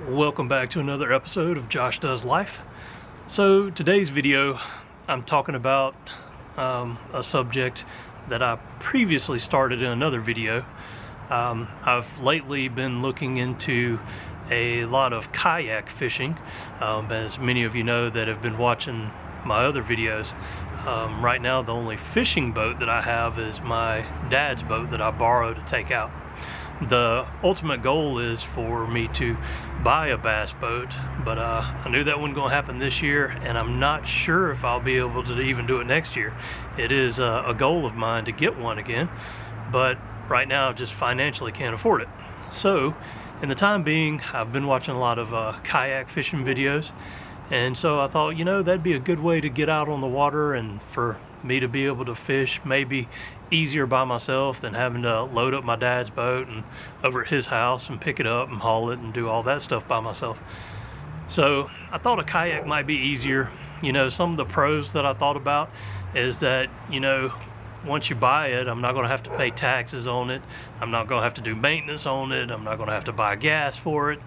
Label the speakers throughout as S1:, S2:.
S1: Welcome back to another episode of Josh Does Life. So today's video I'm talking about a subject that I previously started in another video. I've lately been looking into a lot of kayak fishing, as many of you know that have been watching my other videos. Right now the only fishing boat that I have is my dad's boat that I borrowed to take out. The ultimate goal is for me to buy a bass boat, but I knew that wasn't going to happen this year, and I'm not sure if I'll be able to even do it next year. It is a goal of mine to get one again, but right now I just financially can't afford it. So in the time being, I've been watching a lot of kayak fishing videos, and so I thought, you know, that'd be a good way to get out on the water and for me to be able to fish maybe easier by myself than having to load up my dad's boat and over at his house and pick it up and haul it and do all that stuff by myself. So I thought a kayak might be easier. You know, some of the pros that I thought about is that, you know, once you buy it, I'm not going to have to pay taxes on it. I'm not going to have to do maintenance on it. I'm not going to have to buy gas for it.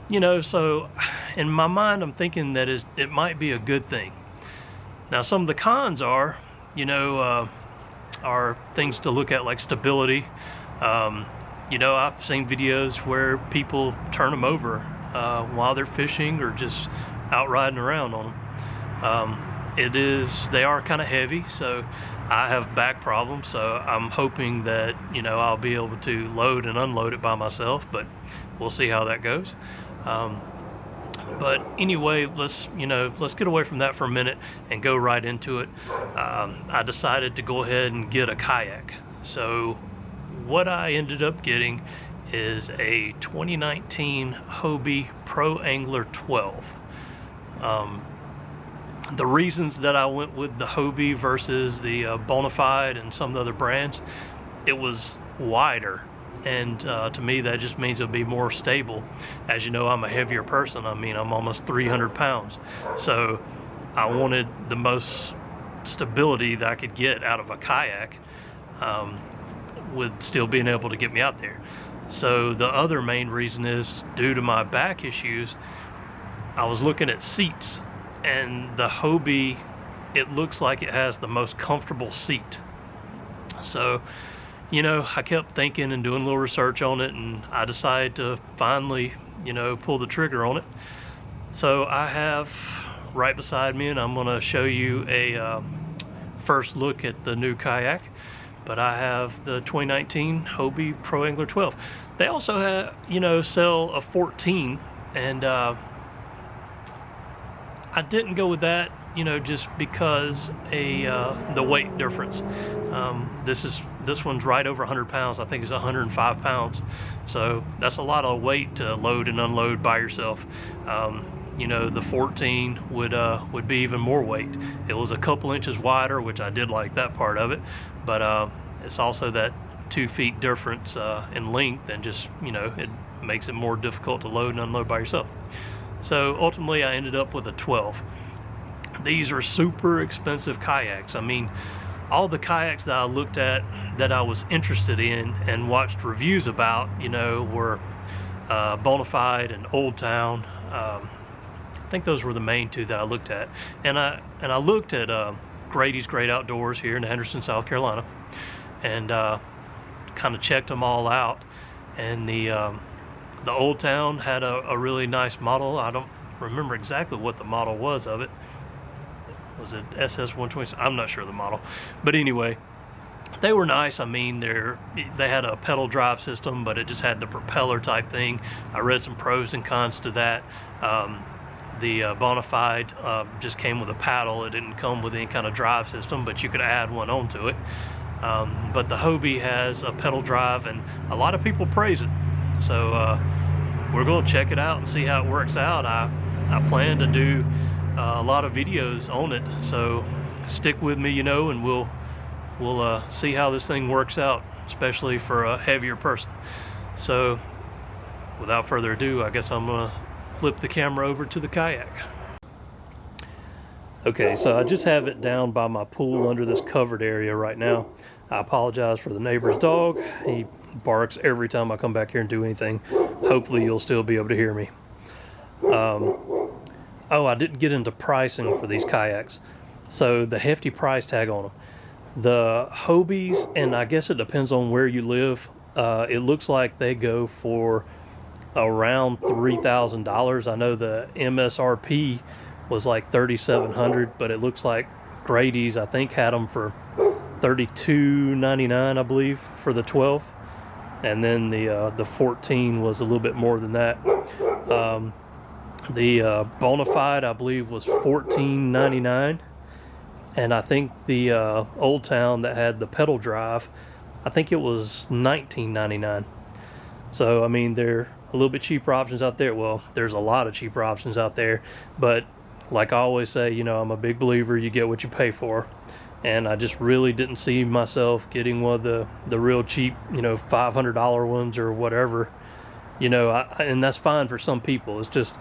S1: You know, so in my mind, I'm thinking that it might be a good thing. Now, some of the cons are, you know, are things to look at like stability. You know, I've seen videos where people turn them over while they're fishing or just out riding around on them. They are kind of heavy, so I have back problems, so I'm hoping that, you know, I'll be able to load and unload it by myself, but we'll see how that goes. But anyway, let's get away from that for a minute and go right into it. I decided to go ahead and get a kayak. So what I ended up getting is a 2019 Hobie Pro Angler 12. The reasons that I went with the Hobie versus the Bonafide and some of the other brands, it was wider. And to me, that just means it'll be more stable. As you know, I'm a heavier person. I mean, I'm almost 300 pounds. So I wanted the most stability that I could get out of a kayak with still being able to get me out there. So the other main reason is due to my back issues. I was looking at seats, and the Hobie, it looks like it has the most comfortable seat. So, you know, I kept thinking and doing a little research on it, and I decided to finally, you know, pull the trigger on it. So I have right beside me, and I'm going to show you a first look at the new kayak, but I have the 2019 Hobie Pro Angler 12. They also have, you know, sell a 14, and I didn't go with that, you know, just because the weight difference. This one's right over 100 pounds. I think it's 105 pounds. So that's a lot of weight to load and unload by yourself. You know, the 14 would be even more weight. It was a couple inches wider, which I did like that part of it, but it's also that 2 feet difference in length, and just, you know, it makes it more difficult to load and unload by yourself. So ultimately I ended up with a 12. These are super expensive kayaks. I mean, all the kayaks that I looked at that I was interested in and watched reviews about, you know, were Bonafide and Old Town. I think those were the main two that I looked at. And I looked at Grady's Great Outdoors here in Anderson, South Carolina, and kind of checked them all out. And the Old Town had a really nice model. I don't remember exactly what the model was of it. Was it SS120? I'm not sure of the model, but anyway, they were nice. I mean, they had a pedal drive system, but it just had the propeller type thing. I read some pros and cons to that. The Bonafide just came with a paddle. It didn't come with any kind of drive system, but you could add one onto it. But the Hobie has a pedal drive, and a lot of people praise it. So we're going to check it out and see how it works out. I plan to do a lot of videos on it, so stick with me, you know, and we'll see how this thing works out, especially for a heavier person. So without further ado, I guess I'm gonna flip the camera over to the kayak. Okay, so I just have it down by my pool under this covered area right now. I apologize for the neighbor's dog. He barks every time I come back here and do anything. Hopefully you'll still be able to hear me. Oh, I didn't get into pricing for these kayaks. So the hefty price tag on them. The Hobies, and I guess it depends on where you live, it looks like they go for around $3,000. I know the MSRP was like $3,700, but it looks like Grady's, I think, had them for $32.99, I believe, for the 12, and then the 14 was a little bit more than that. The Bonafide, I believe, was $14.99, and I think the Old Town that had the pedal drive, I think it was $19.99. So I mean, they're a little bit cheaper options out there. Well, there's a lot of cheaper options out there, but like I always say, you know, I'm a big believer you get what you pay for, and I just really didn't see myself getting one of the real cheap, you know, $500 ones or whatever, you know. And that's fine for some people. It's just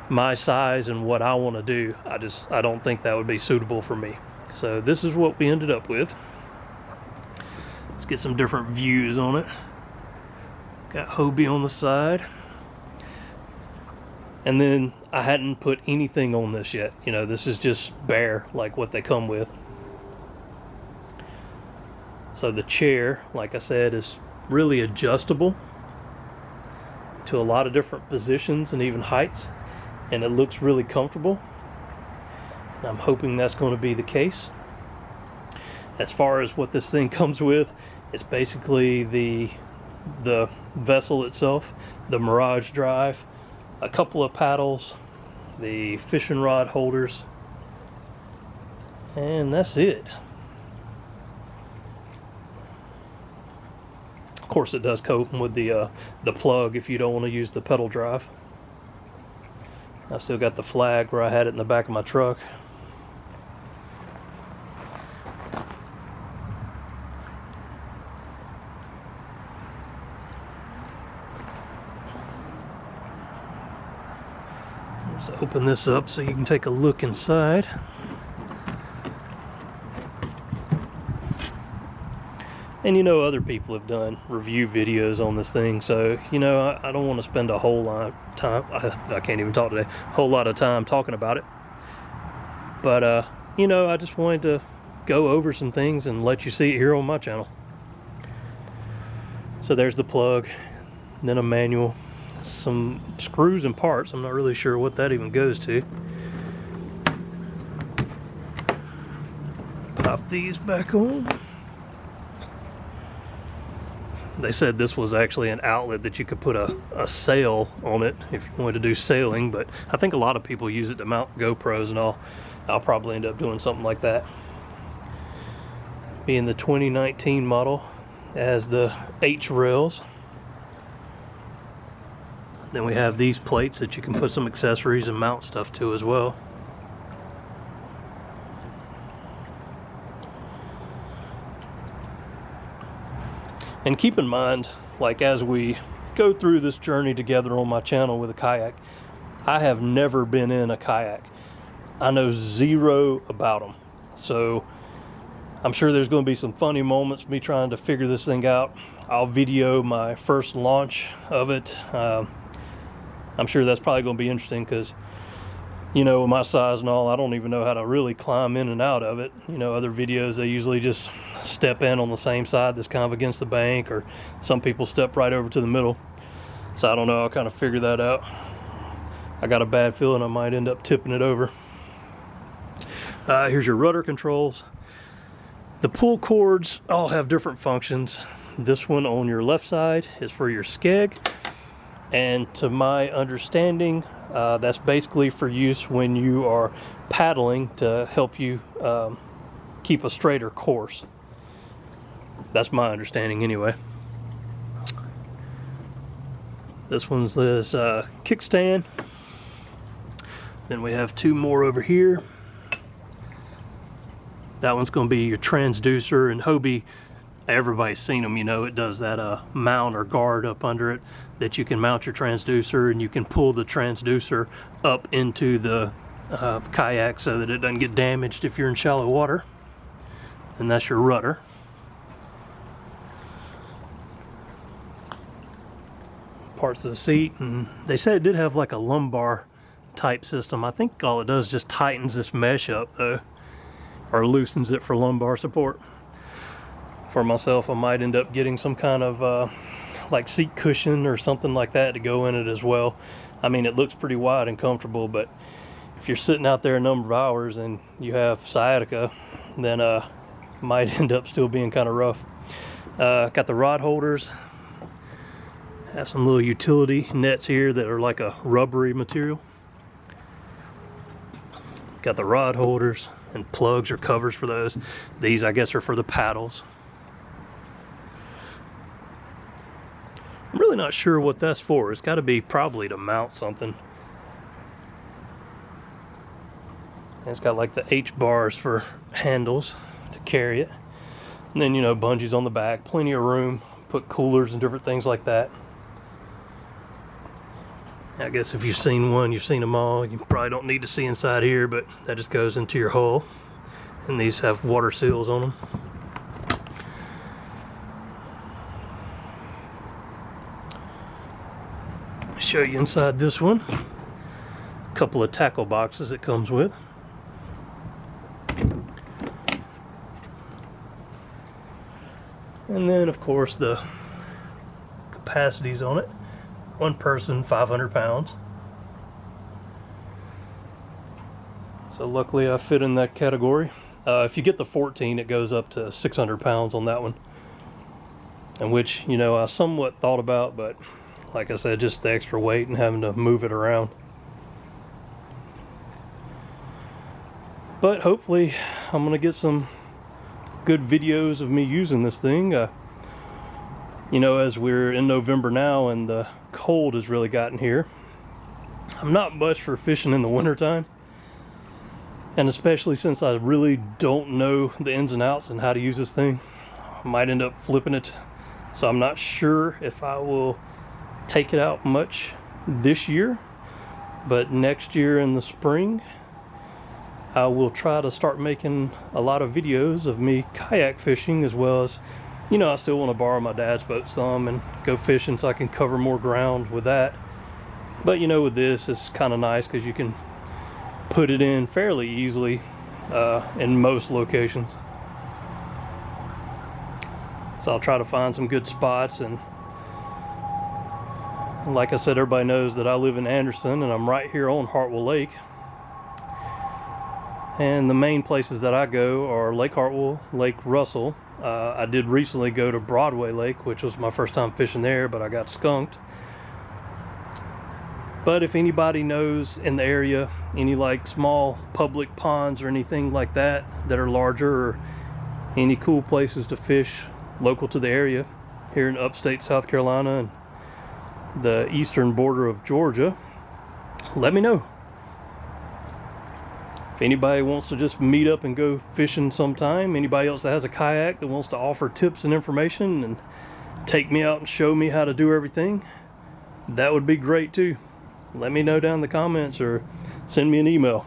S1: my size and what I want to do. I don't think that would be suitable for me. So this is what we ended up with. Let's get some different views on it. Got Hobie on the side. And then I hadn't put anything on this yet. You know, this is just bare, like what they come with. So the chair, like I said, is really adjustable to a lot of different positions and even heights, and it looks really comfortable. And I'm hoping that's going to be the case. As far as what this thing comes with, it's basically the vessel itself, the Mirage drive, a couple of paddles, the fishing rod holders, and that's it. Of course, it does come with the plug if you don't want to use the pedal drive. I've still got the flag where I had it in the back of my truck. Let's open this up so you can take a look inside. And you know, other people have done review videos on this thing, so you know, I don't want to spend a whole lot of time, I can't even talk today, whole lot of time talking about it. But you know, I just wanted to go over some things and let you see it here on my channel. So there's the plug, then a manual, some screws and parts. I'm not really sure what that even goes to. Pop these back on. They said this was actually an outlet that you could put a sail on it if you wanted to do sailing, but I think a lot of people use it to mount GoPros and all. I'll probably end up doing something like that. Being the 2019 model, it has the H rails. Then we have these plates that you can put some accessories and mount stuff to as well. And keep in mind, like as we go through this journey together on my channel with a kayak, I have never been in a kayak. I know zero about them. So I'm sure there's going to be some funny moments me trying to figure this thing out. I'll video my first launch of it. I'm sure that's probably going to be interesting because, you know, with my size and all, I don't even know how to really climb in and out of it. You know, other videos, they usually just step in on the same side that's kind of against the bank, or some people step right over to the middle. So I don't know, I'll kind of figure that out. I got a bad feeling I might end up tipping it over. Here's your rudder controls. The pull cords all have different functions. This one on your left side is for your skeg, and to my understanding, that's basically for use when you are paddling to help you keep a straighter course. That's my understanding anyway. This one's this kickstand. Then we have two more over here. That one's going to be your transducer, and Hobie, everybody's seen them, you know, it does that mount or guard up under it that you can mount your transducer, and you can pull the transducer up into the kayak so that it doesn't get damaged if you're in shallow water. And that's your rudder. Parts of the seat, and they said it did have like a lumbar type system. I think all it does is just tightens this mesh up though, or loosens it for lumbar support. For myself, I might end up getting some kind of like seat cushion or something like that to go in it as well. I mean, it looks pretty wide and comfortable, but if you're sitting out there a number of hours and you have sciatica, then might end up still being kind of rough. Got the rod holders. Have some little utility nets here that are like a rubbery material. Got the rod holders and plugs or covers for those. These, I guess, are for the paddles. I'm really not sure what that's for. It's got to be probably to mount something. And it's got like the H bars for handles to carry it. And then, you know, bungees on the back, plenty of room, put coolers and different things like that. I guess if you've seen one, you've seen them all. You probably don't need to see inside here, but that just goes into your hull. And these have water seals on them. I'll show you inside this one. A couple of tackle boxes it comes with. And then, of course, the capacities on it. One person, 500 pounds. So luckily I fit in that category. If you get the 14, it goes up to 600 pounds on that one. And which, you know, I somewhat thought about, but like I said, just the extra weight and having to move it around. But hopefully I'm gonna get some good videos of me using this thing. You know, as we're in November now and the cold has really gotten here, I'm not much for fishing in the wintertime. And especially since I really don't know the ins and outs and how to use this thing, I might end up flipping it. So I'm not sure if I will take it out much this year, but next year in the spring, I will try to start making a lot of videos of me kayak fishing, as well as, you know, I still want to borrow my dad's boat some and go fishing so I can cover more ground with that. But you know, with this, it's kind of nice because you can put it in fairly easily in most locations. So I'll try to find some good spots. And like I said, everybody knows that I live in Anderson and I'm right here on Hartwell Lake. And the main places that I go are Lake Hartwell, Lake Russell. I did recently go to Broadway Lake, which was my first time fishing there, but I got skunked. But if anybody knows in the area any like small public ponds or anything like that that are larger, or any cool places to fish local to the area here in upstate South Carolina and the eastern border of Georgia, let me know. If anybody wants to just meet up and go fishing sometime, anybody else that has a kayak that wants to offer tips and information and take me out and show me how to do everything, that would be great too. Let me know down in the comments or send me an email.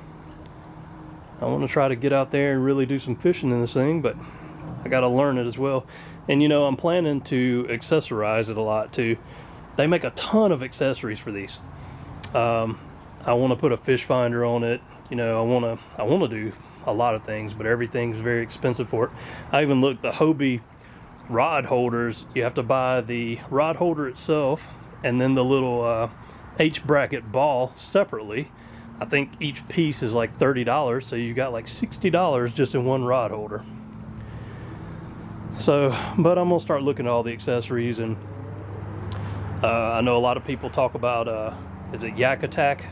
S1: I want to try to get out there and really do some fishing in this thing, but I got to learn it as well. And you know, I'm planning to accessorize it a lot too. They make a ton of accessories for these. I want to put a fish finder on it. You know, I want to do a lot of things, but everything's very expensive for it. I even looked, the Hobie rod holders, you have to buy the rod holder itself and then the little H bracket ball separately. I think each piece is like $30, so you got like $60 just in one rod holder. So, but I'm gonna start looking at all the accessories, and I know a lot of people talk about is it Yak Attack,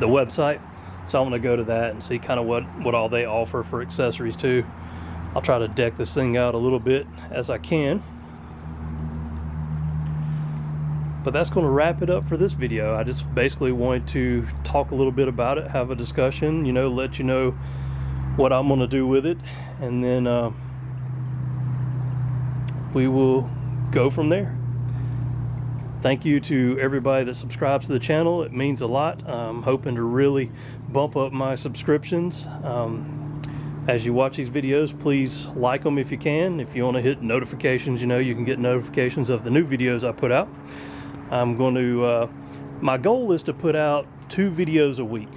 S1: the website? So I'm gonna go to that and see kind of what all they offer for accessories too. I'll try to deck this thing out a little bit as I can. But that's going to wrap it up for this video. I just basically wanted to talk a little bit about it, have a discussion, you know, let you know what I'm going to do with it, and then we will go from there. Thank you to everybody that subscribes to the channel. It means a lot. I'm hoping to really bump up my subscriptions. As you watch these videos, please like them if you can. If you want to hit notifications, you know, you can get notifications of the new videos I put out. I'm going to, my goal is to put out 2 videos a week,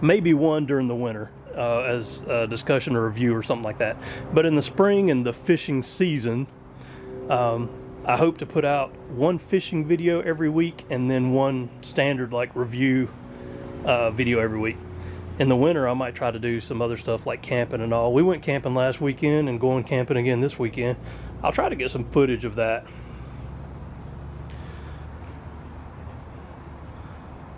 S1: maybe one during the winter as a discussion or review or something like that. But in the spring and the fishing season, I hope to put out 1 fishing video every week and then 1 standard like review video every week. In the winter, I might try to do some other stuff like camping and all. We went camping last weekend and going camping again this weekend. I'll try to get some footage of that.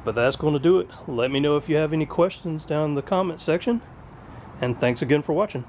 S1: But that's going to do it. Let me know if you have any questions down in the comment section. And thanks again for watching.